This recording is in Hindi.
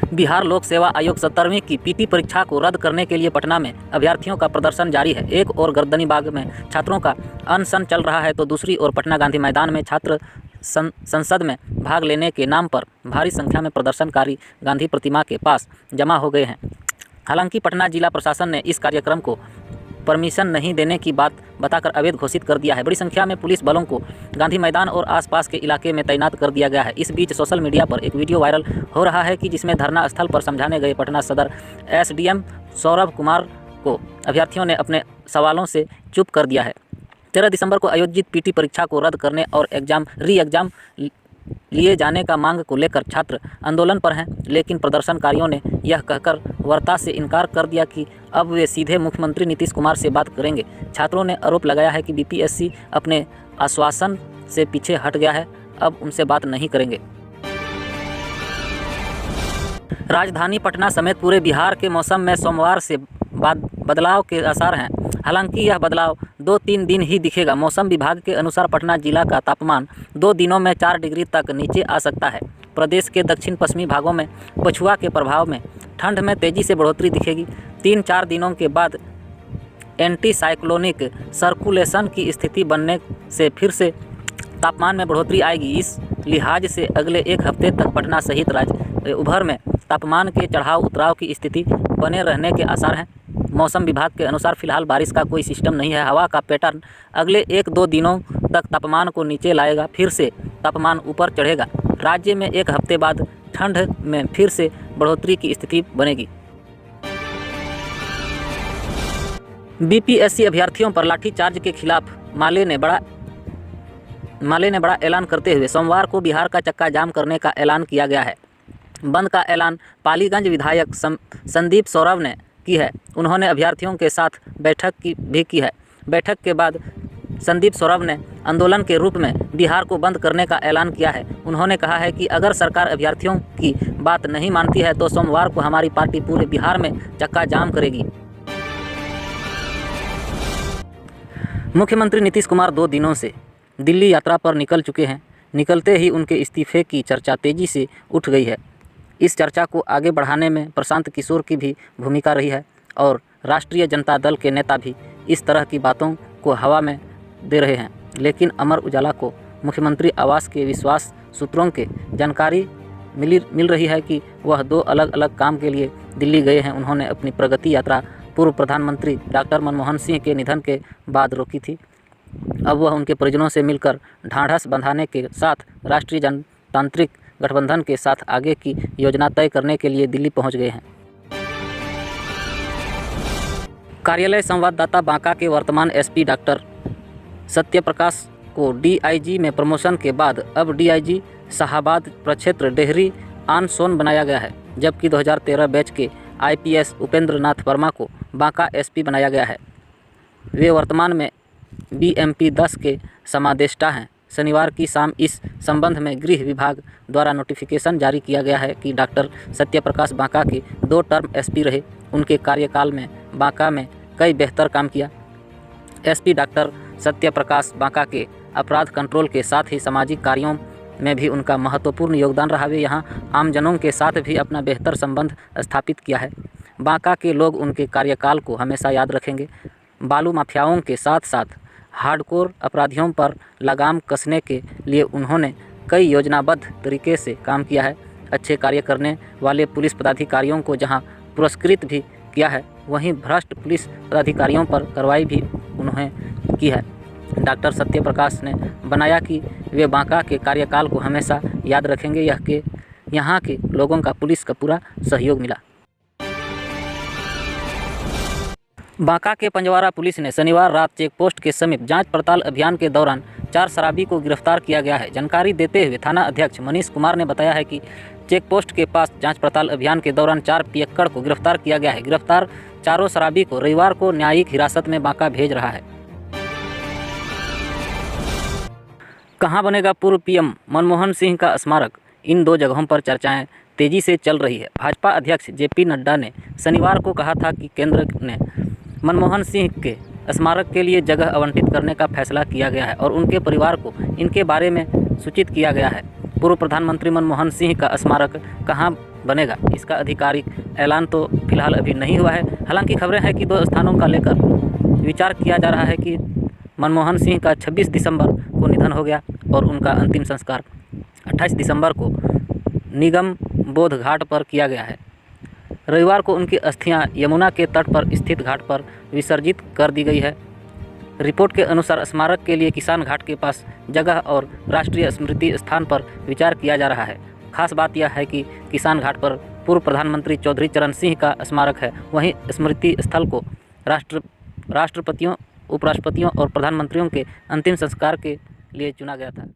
बिहार लोक सेवा आयोग 17वीं की पीटी परीक्षा को रद्द करने के लिए पटना में अभ्यर्थियों का प्रदर्शन जारी है। एक ओर गर्दनीबाग में छात्रों का अनशन चल रहा है तो दूसरी ओर पटना गांधी मैदान में छात्र संसद में भाग लेने के नाम पर भारी संख्या में प्रदर्शनकारी गांधी प्रतिमा के पास जमा हो गए हैं। हालांकि पटना जिला प्रशासन ने इस कार्यक्रम को परमिशन नहीं देने की बात बताकर अवैध घोषित कर दिया है। बड़ी संख्या में पुलिस बलों को गांधी मैदान और आसपास के इलाके में तैनात कर दिया गया है। इस बीच सोशल मीडिया पर एक वीडियो वायरल हो रहा है कि जिसमें धरना स्थल पर समझाने गए पटना सदर एसडीएम सौरभ कुमार को अभ्यर्थियों ने अपने सवालों से चुप कर दिया है। 13 दिसंबर को आयोजित पीटी परीक्षा को रद्द करने और री एग्जाम लिए जाने का मांग को लेकर छात्र आंदोलन पर हैं, लेकिन प्रदर्शनकारियों ने यह कहकर वार्ता से इनकार कर दिया कि अब वे सीधे मुख्यमंत्री नीतीश कुमार से बात करेंगे। छात्रों ने आरोप लगाया है कि बीपीएससी अपने आश्वासन से पीछे हट गया है, अब उनसे बात नहीं करेंगे। राजधानी पटना समेत पूरे बिहार के मौसम में सोमवार से बदलाव के आसार हैं। हालांकि यह बदलाव 2-3 दिन ही दिखेगा। मौसम विभाग के अनुसार पटना जिला का तापमान 2 दिनों में 4 डिग्री तक नीचे आ सकता है। प्रदेश के दक्षिण पश्चिमी भागों में पछुआ के प्रभाव में ठंड में तेजी से बढ़ोतरी दिखेगी। 3-4 दिनों के बाद एंटी साइक्लोनिक सर्कुलेशन की स्थिति बनने से फिर से तापमान में बढ़ोतरी आएगी। इस लिहाज से अगले एक हफ्ते तक पटना सहित राज्य भर में तापमान के चढ़ाव उतराव की स्थिति बने रहने के आसार हैं। मौसम विभाग के अनुसार फिलहाल बारिश का कोई सिस्टम नहीं है। हवा का पैटर्न अगले 1-2 दिनों तक तापमान को नीचे लाएगा, फिर से तापमान ऊपर चढ़ेगा। राज्य में एक हफ्ते बाद ठंड में फिर से बढ़ोतरी की स्थिति बनेगी। बीपीएससी अभ्यर्थियों पर लाठीचार्ज के खिलाफ माले ने बड़ा ऐलान करते हुए सोमवार को बिहार का चक्का जाम करने का ऐलान किया गया है। बंद का ऐलान पालीगंज विधायक संदीप सौरभ ने की है। उन्होंने अभ्यर्थियों के साथ बैठक भी की है। बैठक के बाद संदीप सौरभ ने आंदोलन के रूप में बिहार को बंद करने का ऐलान किया है। उन्होंने कहा है कि अगर सरकार अभ्यर्थियों की बात नहीं मानती है तो सोमवार को हमारी पार्टी पूरे बिहार में चक्का जाम करेगी। मुख्यमंत्री नीतीश कुमार 2 दिनों से दिल्ली यात्रा पर निकल चुके हैं। निकलते ही उनके इस्तीफे की चर्चा तेजी से उठ गई है। इस चर्चा को आगे बढ़ाने में प्रशांत किशोर की भी भूमिका रही है और राष्ट्रीय जनता दल के नेता भी इस तरह की बातों को हवा में दे रहे हैं। लेकिन अमर उजाला को मुख्यमंत्री आवास के विश्वास सूत्रों के जानकारी मिल रही है कि वह 2 अलग-अलग काम के लिए दिल्ली गए हैं। उन्होंने अपनी प्रगति यात्रा पूर्व प्रधानमंत्री डॉक्टर मनमोहन सिंह के निधन के बाद रोकी थी। अब वह उनके परिजनों से मिलकर ढांढस बंधाने के साथ राष्ट्रीय जनतांत्रिक गठबंधन के साथ आगे की योजना तय करने के लिए दिल्ली पहुंच गए हैं। कार्यालय संवाददाता बांका के वर्तमान एसपी डॉक्टर सत्यप्रकाश को डीआईजी में प्रमोशन के बाद अब डीआईजी शाहाबाद प्रक्षेत्र डेहरी आन सोन बनाया गया है, जबकि 2013 बैच के आईपीएस उपेंद्र नाथ वर्मा को बांका एसपी बनाया गया है। वे वर्तमान में बीएमपी 10 के समादेष्टा हैं। शनिवार की शाम इस संबंध में गृह विभाग द्वारा नोटिफिकेशन जारी किया गया है कि डॉक्टर सत्यप्रकाश बांका के 2 टर्म एसपी रहे। उनके कार्यकाल में बांका में कई बेहतर काम किया। एसपी डॉक्टर सत्यप्रकाश बांका के अपराध कंट्रोल के साथ ही सामाजिक कार्यों में भी उनका महत्वपूर्ण योगदान रहा। वे यहाँ आमजनों के साथ भी अपना बेहतर संबंध स्थापित किया है। बांका के लोग उनके कार्यकाल को हमेशा याद रखेंगे। बालू माफियाओं के साथ साथ हार्डकोर अपराधियों पर लगाम कसने के लिए उन्होंने कई योजनाबद्ध तरीके से काम किया है। अच्छे कार्य करने वाले पुलिस पदाधिकारियों को जहां पुरस्कृत भी किया है, वहीं भ्रष्ट पुलिस पदाधिकारियों पर कार्रवाई भी उन्होंने की है। डॉक्टर सत्यप्रकाश ने बनाया कि वे बांका के कार्यकाल को हमेशा याद रखेंगे। यहाँ के लोगों का पुलिस का पूरा सहयोग मिला। बांका के पंजवारा पुलिस ने शनिवार रात चेक पोस्ट के समीप जांच पड़ताल अभियान के दौरान 4 शराबी को गिरफ्तार किया गया है। जानकारी देते हुए थाना अध्यक्ष मनीष कुमार ने बताया है कि चेक पोस्ट के पास जांच पड़ताल अभियान के दौरान 4 पियक्कड़ को गिरफ्तार किया गया है। गिरफ्तार चारों शराबी को रविवार को न्यायिक हिरासत में बांका भेज रहा है। कहां बनेगा पूर्व पीएम मनमोहन सिंह का स्मारक? इन 2 जगहों पर चर्चाएं तेजी से चल रही है। भाजपा अध्यक्ष जेपी नड्डा ने शनिवार को कहा था कि केंद्र ने मनमोहन सिंह के स्मारक के लिए जगह आवंटित करने का फैसला किया गया है और उनके परिवार को इनके बारे में सूचित किया गया है। पूर्व प्रधानमंत्री मनमोहन सिंह का स्मारक कहां बनेगा, इसका आधिकारिक ऐलान तो फिलहाल अभी नहीं हुआ है। हालांकि खबरें हैं कि 2 स्थानों का लेकर विचार किया जा रहा है कि मनमोहन सिंह का 26 दिसंबर को निधन हो गया और उनका अंतिम संस्कार 28 दिसंबर को निगम बोध घाट पर किया गया है। रविवार को उनकी अस्थियां यमुना के तट पर स्थित घाट पर विसर्जित कर दी गई है। रिपोर्ट के अनुसार स्मारक के लिए किसान घाट के पास जगह और राष्ट्रीय स्मृति स्थान पर विचार किया जा रहा है। खास बात यह है कि किसान घाट पर पूर्व प्रधानमंत्री चौधरी चरण सिंह का स्मारक है। वहीं स्मृति स्थल को राष्ट्रपतियों, उपराष्ट्रपतियों और प्रधानमंत्रियों के अंतिम संस्कार के लिए चुना गया था।